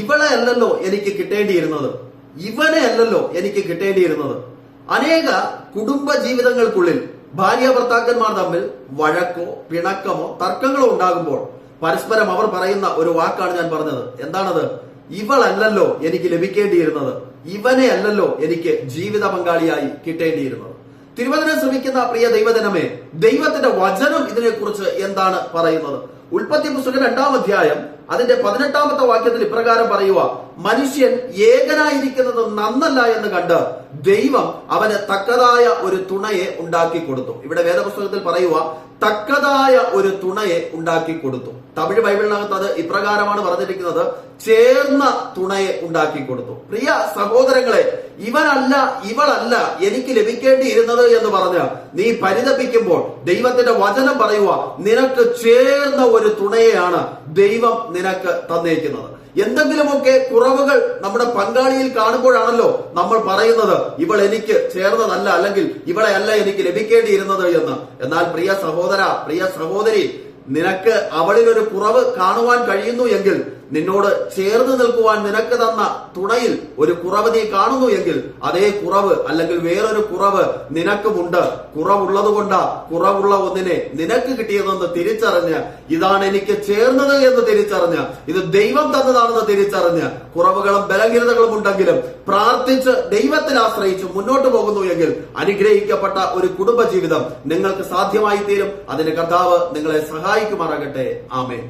ഇവളെ അല്ലല്ലോ എനിക്ക് കിട്ടേണ്ടിയിരുന്നത്, ഇവനെ അല്ലല്ലോ എനിക്ക് കിട്ടേണ്ടിയിരുന്നത്. അനേക കുടുംബ ജീവിതങ്ങൾക്കുള്ളിൽ ഭാര്യ ഭർത്താക്കന്മാർ തമ്മിൽ വഴക്കോ പിണക്കമോ തർക്കങ്ങളോ ഉണ്ടാകുമ്പോൾ പരസ്പരം അവർ പറയുന്ന ഒരു വാക്കാണ് ഞാൻ പറഞ്ഞത്. എന്താണത്? ഇവളല്ലല്ലോ എനിക്ക് ലഭിക്കേണ്ടിയിരുന്നത്, ഇവനെ അല്ലല്ലോ എനിക്ക് ജീവിത പങ്കാളിയായി കിട്ടേണ്ടിയിരുന്നത്. തിരുവചനം ശ്രമിക്കുന്ന പ്രിയ ദൈവജനമേ, ദൈവത്തിന്റെ വചനം ഇതിനെക്കുറിച്ച് എന്താണ് പറയുന്നത്? ഉൽപ്പത്തി പുസ്തകം 2-ാം അധ്യായം അതിന്റെ 18-ാമത്തെ വാക്യത്തിൽ ഇപ്രകാരം പറയുക: മനുഷ്യൻ ഏകനായിരിക്കുന്നത് നന്നല്ല എന്ന് കണ്ട് ദൈവം അവന് തക്കതായ ഒരു തുണയെ ഉണ്ടാക്കി കൊടുത്തു. ഇവിടെ വേദപുസ്തകത്തിൽ പറയുക തക്കതായ ഒരു തുണയെ ഉണ്ടാക്കി കൊടുത്തു. തമിഴ് ബൈബിളിനകത്ത് അത് ഇപ്രകാരമാണ് പറഞ്ഞിരിക്കുന്നത്: ചേർന്ന തുണയെ ഉണ്ടാക്കി കൊടുത്തു. പ്രിയ സഹോദരങ്ങളെ, ഇവനല്ല ഇവളല്ല എനിക്ക് ലഭിക്കേണ്ടിയിരുന്നത് എന്ന് പറഞ്ഞ് നീ പരിതപിക്കുമ്പോൾ ദൈവത്തിന്റെ വചനം പറയുക നിനക്ക് ചേർന്ന ഒരു തുണയെയാണ് ദൈവം നിനക്ക് തന്നേക്കുന്നത്. എന്തെങ്കിലുമൊക്കെ കുറവുകൾ നമ്മുടെ പങ്കാളിയിൽ കാണുമ്പോഴാണല്ലോ നമ്മൾ പറയുന്നത് ഇവൾ എനിക്ക് ചേർന്നതല്ല, അല്ലെങ്കിൽ ഇവളെ അല്ല എനിക്ക് ലഭിക്കേണ്ടിയിരുന്നത് എന്ന്. എന്നാൽ പ്രിയ സഹോദര, പ്രിയ സഹോദരി, നിനക്ക് അവളിൽ ഒരു കുറവ് കാണുവാൻ കഴിയുന്നു എങ്കിൽ, നിന്നോട് ചേർന്ന് നിൽക്കുവാൻ നിനക്ക് തന്ന തുണയിൽ ഒരു കുറവ് നീ കാണുന്നു എങ്കിൽ, അതേ കുറവ് അല്ലെങ്കിൽ വേറൊരു കുറവ് നിനക്കുമുണ്ട്. കുറവുള്ളത് കൊണ്ടാ കുറവുള്ള ഒന്നിനെ നിനക്ക് കിട്ടിയതെന്ന് തിരിച്ചറിഞ്ഞ്, ഇതാണ് എനിക്ക് ചേർന്നത് എന്ന് തിരിച്ചറിഞ്ഞ്, ഇത് ദൈവം തന്നതാണെന്ന് തിരിച്ചറിഞ്ഞ്, കുറവുകളും ബലഹീനതകളും ഉണ്ടെങ്കിലും പ്രാർത്ഥിച്ച് ദൈവത്തിൽ ആശ്രയിച്ച് മുന്നോട്ട് പോകുന്നു എങ്കിൽ അനുഗ്രഹിക്കപ്പെട്ട ഒരു കുടുംബജീവിതം നിങ്ങൾക്ക് സാധ്യമായി തീരും. അതിന് കർത്താവ് നിങ്ങളെ സഹായിക്കുമാറാകട്ടെ. ആമേൻ.